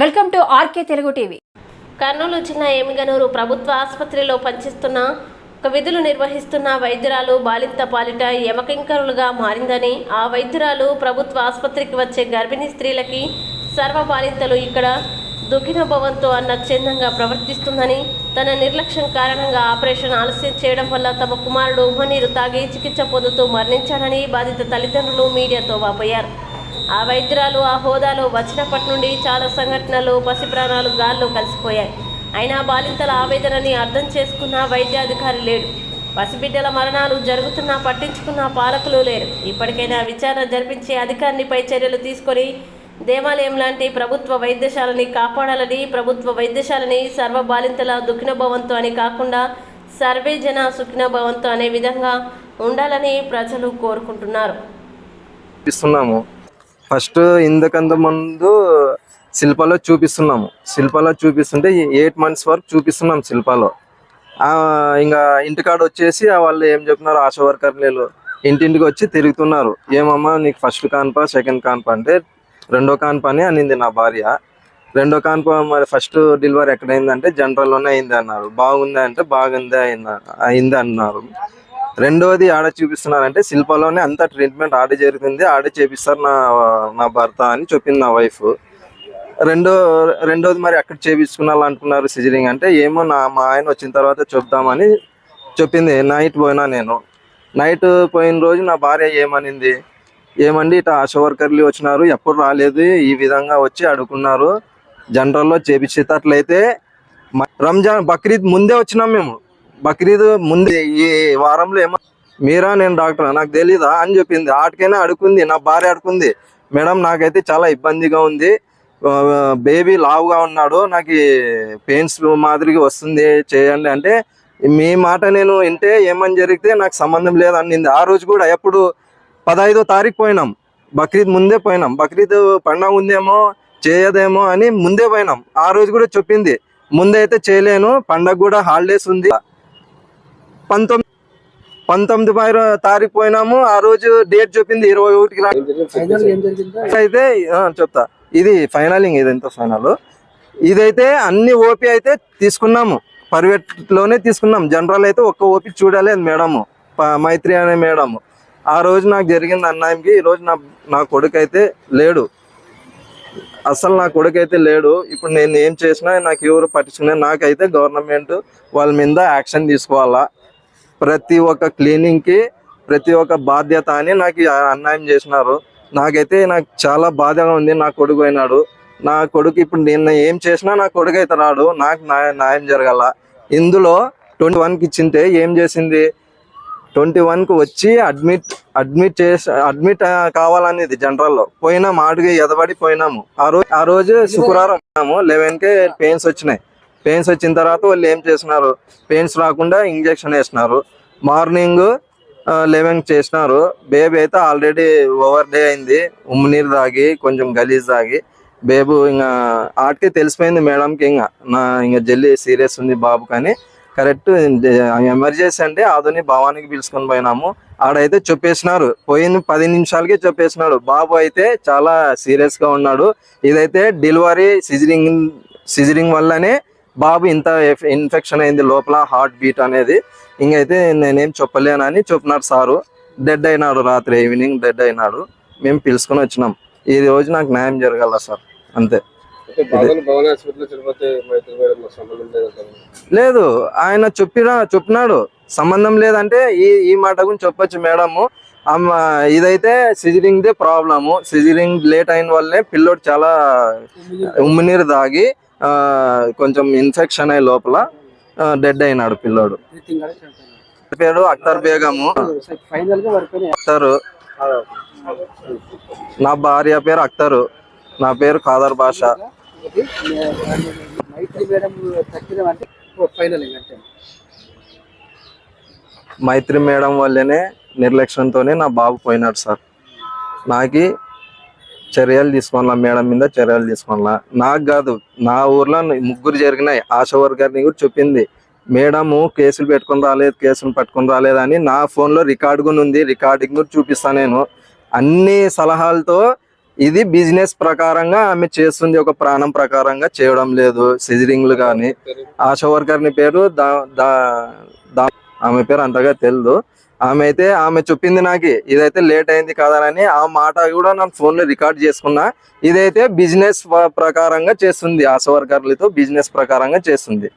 Welcome to RK Telugu TV. Kurnool జిల్లా ఎమిగనూరు ప్రభుత్వ ఆసుపత్రిలో పనిచేస్తున్న విధులు నిర్వహిస్తున్న వైద్యురాలు బాలింత పాలిట యమకింకరులుగా మారిందని, ఆ వైద్యురాలు ప్రభుత్వ ఆసుపత్రికి వచ్చే గర్భిణీ స్త్రీలకి సర్వ బాలింతలు ఇక్కడ దుఃఖినభవంతో అన్న చందంగా ప్రవర్తిస్తుందని, తన నిర్లక్ష్యం కారణంగా ఆపరేషన్ ఆలస్యం చేయడం వల్ల తమ కుమారుడు ఉమ్మనీరు తాగి చికిత్స పొందుతూ మరణించాడని బాధిత తల్లిదండ్రులు మీడియాతో వాపోయారు. ఆ వైద్యురాలు ఆ హోదాలో వచ్చినప్పటి నుండి చాలా సంఘటనలు పసి ప్రాణాలు గాల్లో కలిసిపోయాయి. అయినా బాలింతల ఆవేదనని అర్థం చేసుకున్న వైద్యాధికారి లేడు. పసిబిడ్డల మరణాలు జరుగుతున్నా పట్టించుకున్న పాలకులు లేరు. ఇప్పటికైనా విచారణ జరిపించే అధికారినిపై చర్యలు తీసుకొని దేవాలయం లాంటి ప్రభుత్వ వైద్యశాలని కాపాడాలని, ప్రభుత్వ వైద్యశాలని సర్వ బాలింతల దుఃఖినభవంతో అని కాకుండా సర్వే జన సుఖినభవంతో అనే విధంగా ఉండాలని ప్రజలు కోరుకుంటున్నారు. ఫస్ట్ ఇంతకంత ముందు శిల్పాలో చూపిస్తుంటే 8 months వరకు చూపిస్తున్నాం శిల్పాలో. ఇంకా ఇంటికాడ వచ్చేసి వాళ్ళు ఏం చెప్తున్నారు, ఆశా వర్కర్లు ఇంటింటికి వచ్చి తిరుగుతున్నారు. ఏమమ్మా నీకు ఫస్ట్ కాన్పా సెకండ్ కాన్పా అంటే రెండో కాన్పా అని అనింది నా భార్య. రెండో కాన్పా మరి ఫస్ట్ డెలివరీ ఎక్కడైందంటే జనరల్లోనే అయింది అన్నారు. బాగుంది అంటే బాగుంది అయింది అన్నారు. రెండోది ఆడ చూపిస్తున్నారంటే శిల్పాలోనే అంత ట్రీట్మెంట్ ఆడ జరుగుతుంది, ఆడ చేపిస్తారు నా భర్త అని చెప్పింది నా వైఫ్. రెండోది మరి అక్కడ చేపించుకున్నారనుకున్నారు సిజరింగ్ అంటే ఏమో మా ఆయన వచ్చిన తర్వాత చెప్దామని చెప్పింది. నైట్ పోయినా నేను. నైట్ పోయిన రోజు నా భార్య ఏమండి ఇట్లా ఆశా వర్కర్లు వచ్చినారు, ఎప్పుడు రాలేదు, ఈ విధంగా వచ్చి అడుగుతున్నారు, జనరల్లో చేపించేటట్లయితే రంజాన్ బక్రీద్ ముందే వచ్చినాం మేము. బక్రీద్ ముందే ఈ వారంలో ఏమో మీరా నేను డాక్టర్ నాకు తెలీదా అని చెప్పింది. ఆటకైనా అడుగుంది, నా భార్య అడుగుంది, మేడం నాకైతే చాలా ఇబ్బందిగా ఉంది, బేబీ లావుగా ఉన్నాడు, నాకు పెయిన్స్ మాదిరిగా వస్తుంది, చేయండి అంటే మీ మాట నేను వింటే ఏమని జరిగితే నాకు సంబంధం లేదు అనింది. ఆ రోజు కూడా ఎప్పుడు 15వ తారీఖు పోయినాం, బక్రీద్ ముందే పోయినాం. బక్రీద్ పండుగ ఉందేమో చేయదేమో అని ముందే పోయినాం. ఆ రోజు కూడా చెప్పింది ముందే అయితే చేయలేను, పండగ కూడా హాలిడేస్ ఉంది. 19వ తారీఖు పోయినాము. ఆ రోజు డేట్ చెప్పింది 21కి అయితే చెప్తా. ఇది ఫైనలింగ్, ఇది ఎంత ఫైనల్. ఇదైతే అన్ని ఓపీ అయితే తీసుకున్నాము, ప్రైవేట్ లోనే తీసుకున్నాం. జనరల్ అయితే ఒక్క ఓపీ చూడలేదు మేడము, మైత్రి అనే మేడము. ఆ రోజు నాకు జరిగింది అన్యాయంకి ఈ రోజు నా కొడుకు అయితే లేడు, అసలు నా కొడుకు అయితే లేడు. ఇప్పుడు నేను ఏం చేసినా నాకు ఎవరు పట్టించుకునే, నాకైతే గవర్నమెంట్ వాళ్ళ మీద యాక్షన్ తీసుకోవాలా. ప్రతి ఒక్క క్లీనింగ్కి ప్రతి ఒక్క బాధ్యత అని నాకు అన్యాయం చేసినారు. నాకు చాలా బాధగా ఉంది. నా కొడుకు అయినాడు, నా కొడుకు ఇప్పుడు నేను ఏం చేసినా నా కొడుకు అయితే రాడు, నాకు న్యాయం జరగాల. ఇందులో 21కి ఇచ్చింటే ఏం చేసింది, 21కి వచ్చి అడ్మిట్ కావాలనేది జనరల్లో పోయినాము. ఆడికి ఎదబడి పోయినాము. ఆ రోజు శుక్రవారం 11కే పెయిన్స్ వచ్చినాయి. పెయిన్స్ వచ్చిన తర్వాత వాళ్ళు ఏం చేసినారు, పెయిన్స్ రాకుండా ఇంజెక్షన్ వేసినారు. మార్నింగ్ 11కి చేసినారు. బేబీ అయితే ఆల్రెడీ ఓవర్ డే అయింది, ఉమ్మునీరు తాగి కొంచెం గలీజ్ తాగి బేబు ఇంకా ఆటికి తెలిసిపోయింది మేడంకి ఇంకా జల్లి సీరియస్ ఉంది బాబు. కానీ కరెక్ట్ ఎమర్జెన్సీ అంటే ఆధుని భవానికి పిలుచుకొని పోయినాము. ఆడైతే చెప్పేసినారు, పోయిన 10 నిమిషాలకే చెప్పేసినాడు బాబు అయితే చాలా సీరియస్ గా ఉన్నాడు, ఇదైతే డెలివరీ సిజరింగ్ వల్లనే బాబు ఇంత ఇన్ఫెక్షన్ అయింది లోపల, హార్ట్ బీట్ అనేది. ఇంకైతే నేనేం చెప్పలేనని చెప్పినారు సారు. డెడ్ అయినాడు, రాత్రి ఈవినింగ్ డెడ్ అయినాడు. మేము పిలుచుకొని వచ్చినాం. ఈ రోజు నాకు న్యాయం జరగాల సార్, అంతే. లేదు ఆయన చెప్పినాడు సంబంధం లేదంటే ఈ మాట గురించి చెప్పొచ్చు మేడము. ఇదైతే సిజరింగ్దే ప్రాబ్లము, సిజరింగ్ లేట్ అయిన వల్లే పిల్లోడు చాలా ఉమ్మినీరు తాగి కొంచెం ఇన్ఫెక్షన్ అయ్యి లోపల డెడ్ అయినాడు పిల్లోడు. పేరు అఖ్తర్ బేగము, అఖ్తరు. నా భార్య పేరు అఖ్తరు, నా పేరు ఖాదర్ బాషా. మైత్రి మేడం వల్లనే నిర్లక్ష్యంతోనే నా బాబు పోయినాడు సార్. నాకు చర్యలు తీసుకోవాలా, మేడం మీద చర్యలు తీసుకోవాలా. నాకు కాదు, నా ఊర్లో 3 జరిగినాయి. ఆశా వర్కర్ని కూడా చెప్పింది మేడము, కేసులు పట్టుకొని రాలేదని నా ఫోన్లో రికార్డు కూడా ఉంది, రికార్డింగ్ కూడా చూపిస్తాను నేను. అన్ని సలహాలతో ఇది బిజినెస్ ప్రకారంగా ఆమె చేస్తుంది, ఒక ప్రాణం ప్రకారంగా చేయడం లేదు. సిజరింగ్లు కానీ ఆశా వర్కర్ని పేరు ఆమె పేరు అంతగా తెలియదు. ఆమె చెప్పింది నాకు ఇదైతే లేట్ అయింది కదని, ఆ మాట కూడా నా ఫోన్ లో రికార్డ్ చేసుకున్నా. ఇదైతే బిజినెస్ ప్రకారంగా చేస్తుంది, ఆశా వర్కర్లతో బిజినెస్ ప్రకారంగా చేస్తుంది.